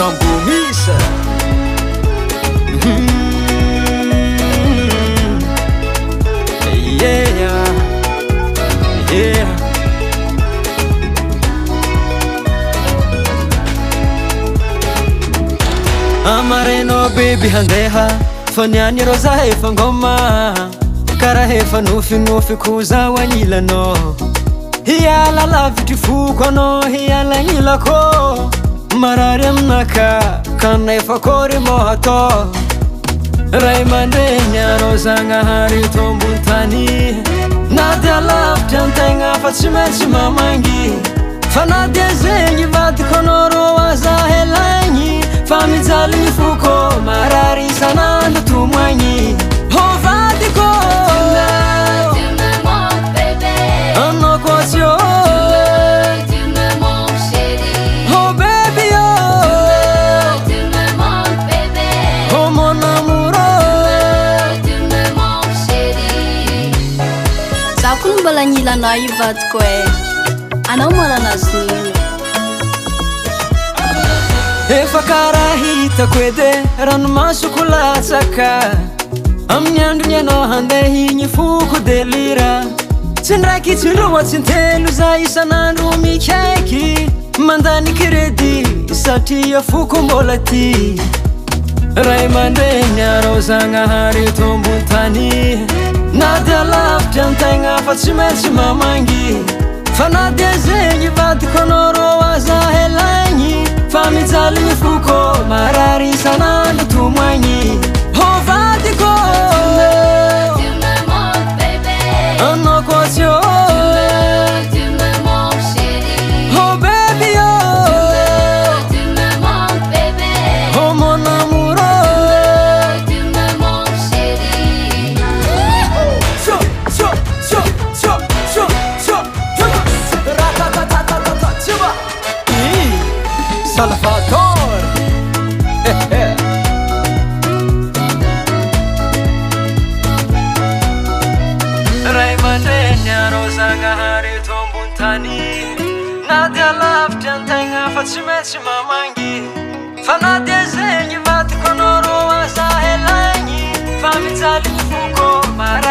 Sambomisa. Yeah, yeah. Amareno baby handeha fanyani roza efa ngoma kara efa nufi kuza wanyilano hiala la vitifu kono hiala ngilako marare mnaka kana efa kore mohato raimande nyaro zanga hari tombuntani nadia love jantenga fatsimesi mamangi fanadia zengi vati konoro waza helanyi famizali fuko marari sana ndutumwanyi hovadiko Tu me manques bébé. Anno kwasyo Tu me manques chérie. Oh baby Tu me manques bébé. Oh mon amoureux Tu me manques chérie. Zakun balanyila na ivat kwe. Anao marana zini. Efa karahita kwede rano masukula tsaka amnyandu nyano handehi nyifuku delira tsindraki tsiluwa tsintelu za isanandru mikeki mandani kiredi satiya fuku mbolati raimande nyaro zanga hari tombuntani nadia love jantenga fatsimesi mamangi fanadia zengi vati konoro waza helanyi famizali fuko marari sana ndutumwanyi hovadiko Tu me manques bébé. Anno kwasyo Tu me manques chérie. Oh baby Tu me manques bébé. Oh mon amoureux Tu me manques chérie. Cho cho cho cho cho cho ratatatatata chiba Salvatore Raimande nyaro zanga hari tombuntani nadia love jantenga fatsimesi mamangi fanadia zengi vati konoro waza helanyi famizali fuko mara